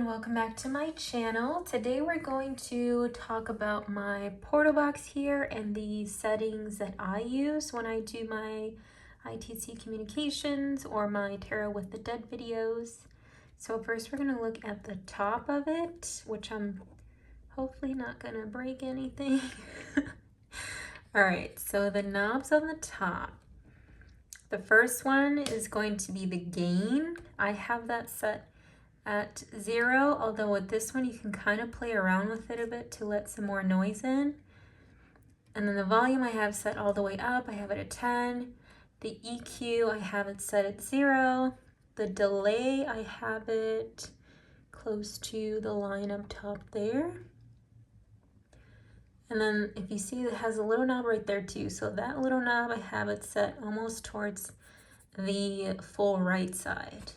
welcome back to my channel. Today we're going to talk about my portal box here and the settings that I use when I do my ITC communications or my Tarot with the Dead videos. So first we're going to look at the top of it, which I'm hopefully not going to break anything. Alright, so the knobs on the top. The first one is going to be the gain. I have that set at 0, although with this one you can kind of play around with it a bit to let some more noise in. And then the volume I have set all the way up, I have it at 10. The EQ I have it set at 0. The delay I have it close to the line up top there. And then if you see, it has a little knob right there too. So that little knob, I have it set almost towards the full right side.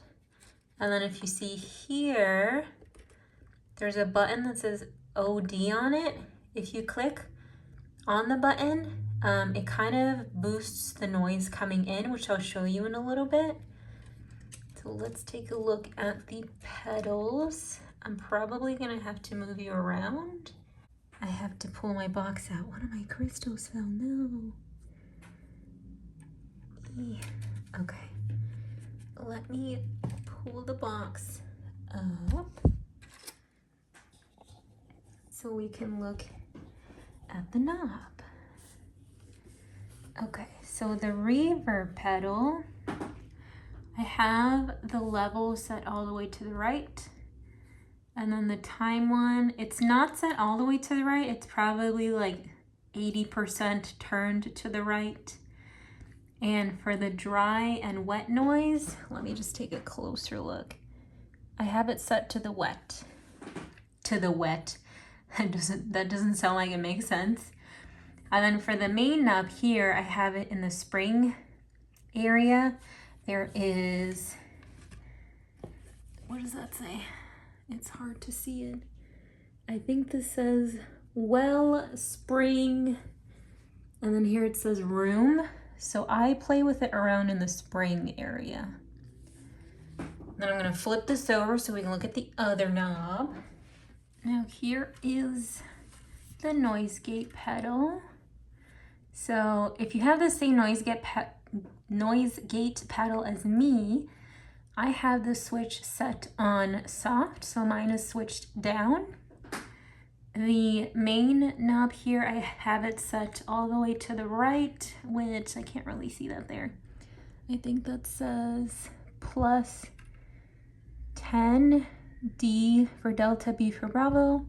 And then if you see here, there's a button that says OD on it. If you click on the button, it kind of boosts the noise coming in, which I'll show you in a little bit. So let's take a look at the pedals. I'm probably gonna have to move you around. I have to pull my box out. One of my crystals fell, no. Okay, let me pull the box up so we can look at the knob. Okay, so the Reaver pedal, I have the level set all the way to the right. And then the time one, it's not set all the way to the right. It's probably like 80% turned to the right. And for the dry and wet noise, let me just take a closer look. I have it set to the wet. To the wet. That doesn't sound like it makes sense. And then for the main knob here, I have it in the spring area. There is, what does that say? It's hard to see it. I think this says well spring, and then here it says room. So I play with it around in the spring area. Then I'm gonna flip this over so we can look at the other knob. Now here is the noise gate pedal. So if you have the same noise gate pedal as me, I have the switch set on soft, so mine is switched down. The main knob here, I have it set all the way to the right, which I can't really see that there. I think that says plus 10, D for Delta, B for Bravo.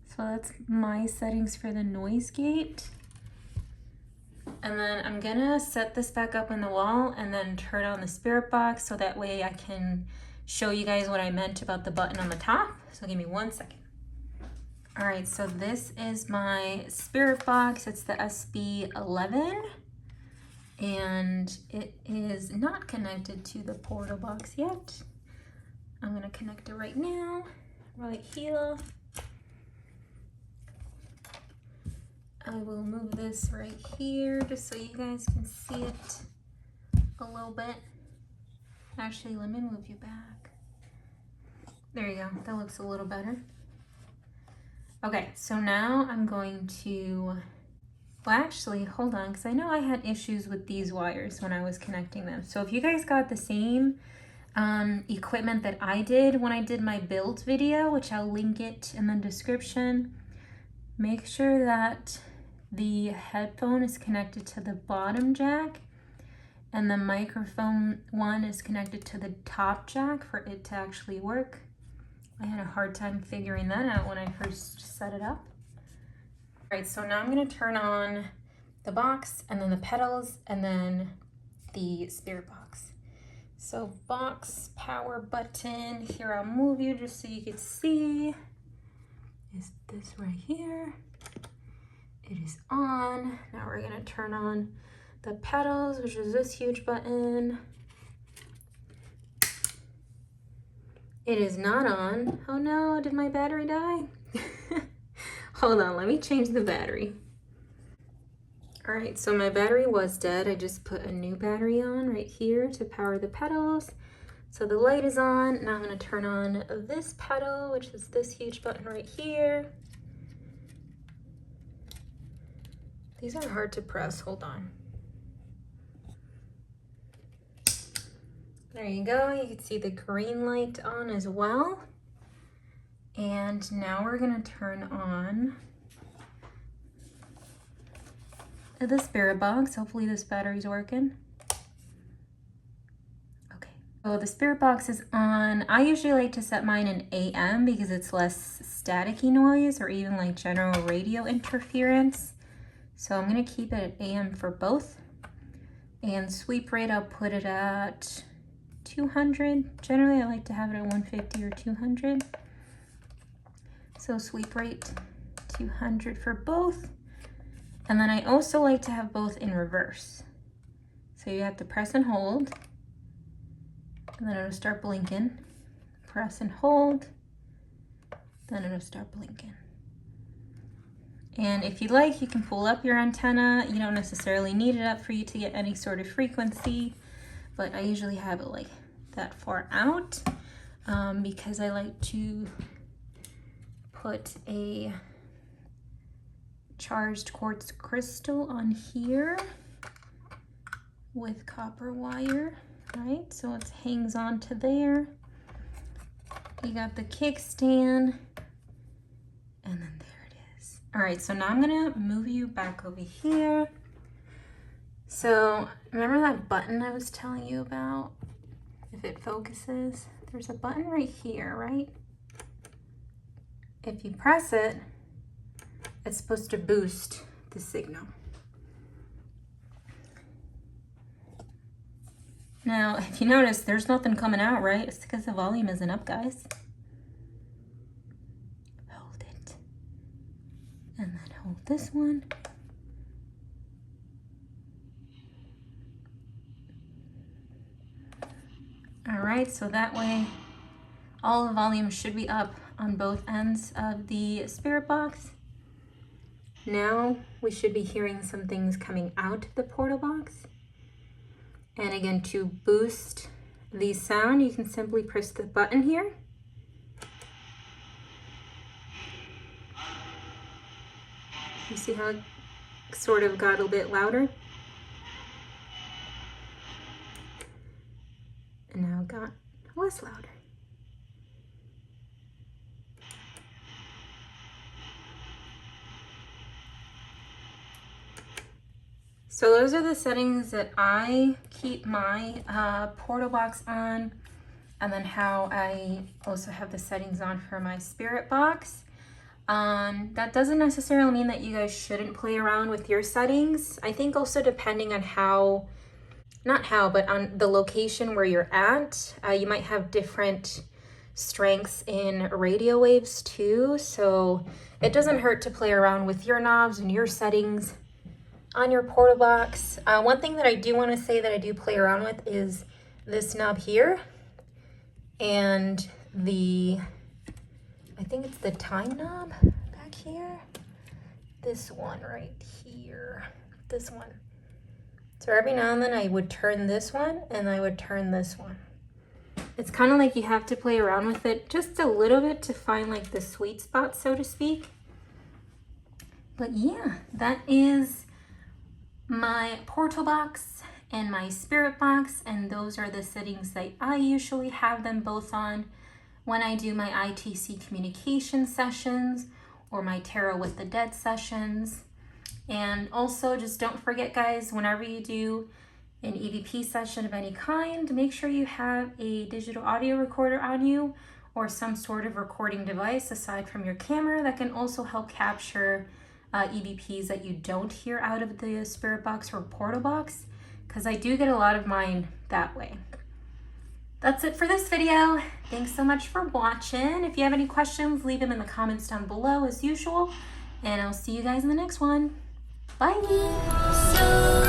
So that's my settings for the noise gate. And then I'm gonna set this back up on the wall and then turn on the spirit box so that way I can show you guys what I meant about the button on the top. So give me 1 second. All right, so this is my spirit box. It's the SB11 and it is not connected to the portal box yet. I'm gonna connect it right now, right here. I will move this right here just so you guys can see it a little bit. Actually, let me move you back. There you go, that looks a little better. Okay, so now I'm going to, well actually, hold on, because I know I had issues with these wires when I was connecting them. So if you guys got the same equipment that I did when I did my build video, which I'll link it in the description, make sure that the headphone is connected to the bottom jack and the microphone one is connected to the top jack for it to actually work. I had a hard time figuring that out when I first set it up. All right, so now I'm gonna turn on the box and then the pedals and then the spirit box. So box power button, here I'll move you just so you can see. Is this right here? It is on. Now we're gonna turn on the pedals, which is this huge button. It is not on. Oh no, did my battery die? Hold on, let me change the battery. All right, so my battery was dead. I just put a new battery on right here to power the pedals. So the light is on. Now I'm going to turn on this pedal, which is this huge button right here. These are hard to press. Hold on. There you go. You can see the green light on as well. And now we're going to turn on the spirit box. Hopefully this battery's working. Okay. So the spirit box is on. I usually like to set mine in AM because it's less staticky noise or even like general radio interference. So I'm going to keep it at AM for both. And sweep rate, I'll put it at 200. Generally, I like to have it at 150 or 200. So sweep rate 200 for both. And then I also like to have both in reverse. So you have to press and hold. And then it'll start blinking. Press and hold. Then it'll start blinking. And if you like, you can pull up your antenna. You don't necessarily need it up for you to get any sort of frequency, but I usually have it like that far out because I like to put a charged quartz crystal on here with copper wire, right? So it hangs on to there. You got the kickstand, and then there. All right, so now I'm gonna move you back over here. So remember that button I was telling you about? If it focuses, there's a button right here, right? If you press it, it's supposed to boost the signal. Now, if you notice, there's nothing coming out, right? It's because the volume isn't up, guys. And then hold this one. All right, so that way all the volume should be up on both ends of the spirit box. Now we should be hearing some things coming out of the portal box. And again, to boost the sound, you can simply press the button here. You see how it sort of got a bit louder? And now it got less louder. So those are the settings that I keep my portal box on, and then how I also have the settings on for my spirit box. That doesn't necessarily mean that you guys shouldn't play around with your settings. I think also depending on but on the location where you're at, you might have different strengths in radio waves too. So it doesn't hurt to play around with your knobs and your settings on your portal box. One thing that I do want to say that I do play around with is this knob here and I think it's the time knob back here. This one right here, this one. So every now and then I would turn this one and I would turn this one. It's kind of like you have to play around with it just a little bit to find like the sweet spot, so to speak. But yeah, that is my portal box and my spirit box, and those are the settings that I usually have them both on when I do my ITC communication sessions or my Tarot with the Dead sessions. And also just don't forget, guys, whenever you do an EVP session of any kind, make sure you have a digital audio recorder on you or some sort of recording device aside from your camera that can also help capture EVPs that you don't hear out of the spirit box or portal box, because I do get a lot of mine that way. That's it for this video. Thanks so much for watching. If you have any questions, leave them in the comments down below as usual, and I'll see you guys in the next one. Bye.